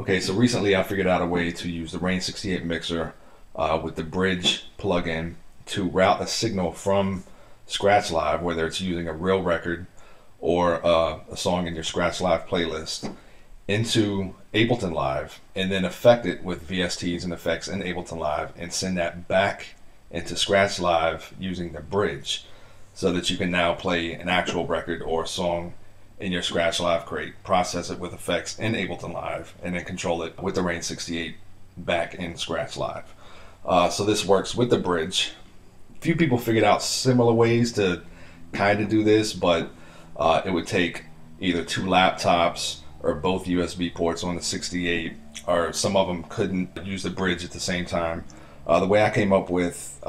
Okay, so recently I figured out a way to use the Rain 68 mixer with the bridge plugin to route a signal from Scratch Live, whether it's using a real record or a song in your Scratch Live playlist, into Ableton Live, and then affect it with VSTs and effects in Ableton Live and send that back into Scratch Live using the bridge, so that you can now play an actual record or a song in your Scratch Live crate, process it with effects in Ableton Live, and then control it with the Rain 68 back in Scratch Live. So this works with the bridge. A few people figured out similar ways to kind of do this, but it would take either two laptops or both USB ports on the 68, or some of them couldn't use the bridge at the same time. The way I came up with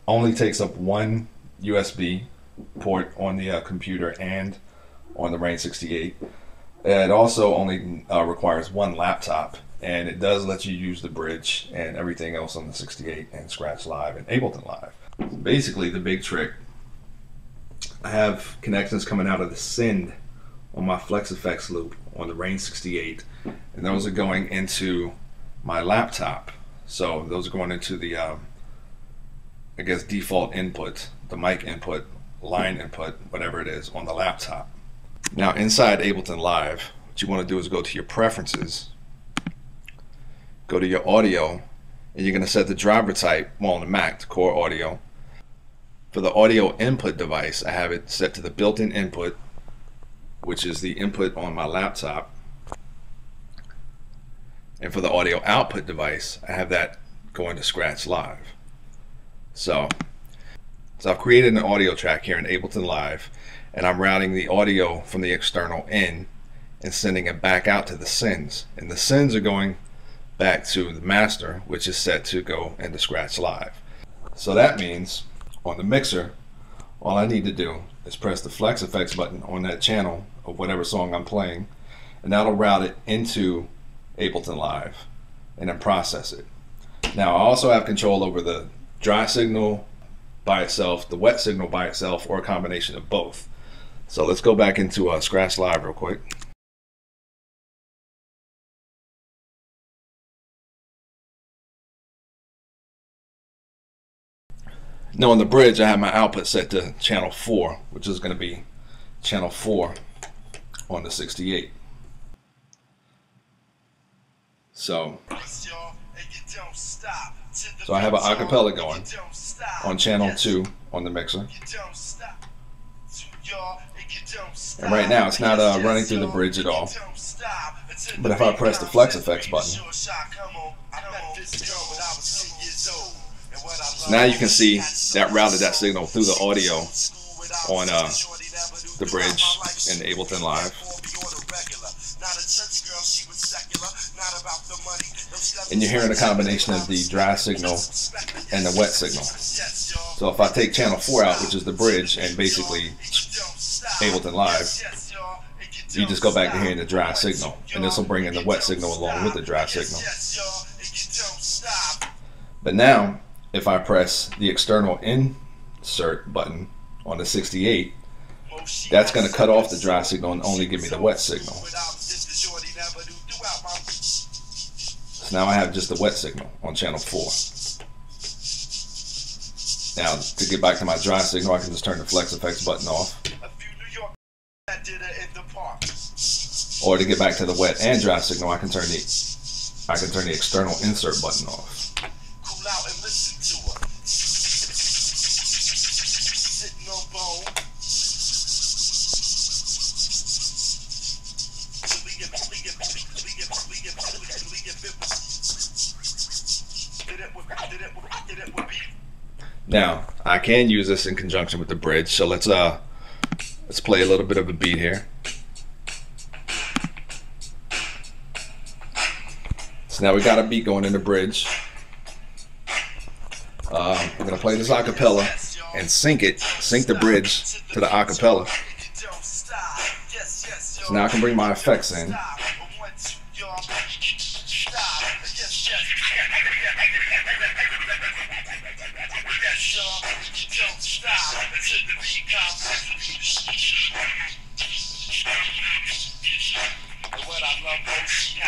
only takes up one USB port on the computer and on the Rain 68. It also only requires one laptop, and it does let you use the bridge and everything else on the 68 and Scratch Live and Ableton Live. Basically, the big trick, I have connections coming out of the send on my Flex Effects loop on the Rain 68, and those are going into my laptop. So those are going into the I guess default input, the mic input, line input, whatever it is on the laptop. Now inside Ableton Live, what you want to do is go to your preferences, go to your audio, and you're going to set the driver type, well, on the Mac, to core audio. For the audio input device, I have it set to the built-in input, which is the input on my laptop. And for the audio output device, I have that going to Scratch Live. So I've created an audio track here in Ableton Live, and I'm routing the audio from the external in and sending it back out to the sends. And the sends are going back to the master, which is set to go into Scratch Live. So that means on the mixer, all I need to do is press the Flex Effects button on that channel of whatever song I'm playing, and that'll route it into Ableton Live and then process it. Now I also have control over the dry signal by itself, the wet signal by itself, or a combination of both. So let's go back into Scratch Live real quick. Now on the bridge, I have my output set to channel 4, which is going to be channel 4 on the 68. So I have an acapella going on channel 2 on the mixer. And right now it's not running through the bridge at all. But if I press the Flex Effects button, so now you can see that routed that signal through the audio on the bridge in Ableton Live. And you're hearing a combination of the dry signal and the wet signal. So if I take channel 4 out, which is the bridge, and basically Ableton Live, you just go back to hearing the dry signal, and this will bring in the wet signal along with the dry signal. But now if I press the external insert button on the 68, that's going to cut off the dry signal and only give me the wet signal. So now I have just the wet signal on channel 4. Now to get back to my dry signal, I can just turn the Flex Effects button off. Or to get back to the wet and dry signal, I can turn the external insert button off. Now I can use this in conjunction with the bridge, so let's play a little bit of a beat here. So now we got a beat going in the bridge. I'm gonna play this acapella and sync the bridge to the acapella. So now I can bring my effects in.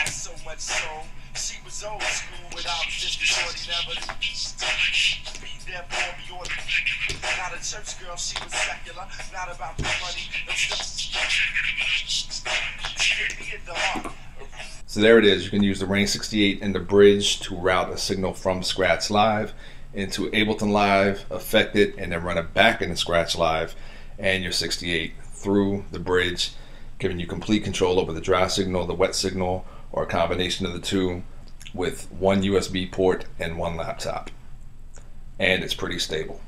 So much so, she was old school when I was just a shorty, never be there for me or not a church girl, she was secular, not about the money, no stuff. She hit me in the heart. So there it is. You can use the Rain 68 in the bridge to route a signal from Scratch Live into Ableton Live, affect it, and then run it back into Scratch Live and your 68 through the bridge, giving you complete control over the dry signal, the wet signal, or a combination of the two with one USB port and one laptop. And it's pretty stable.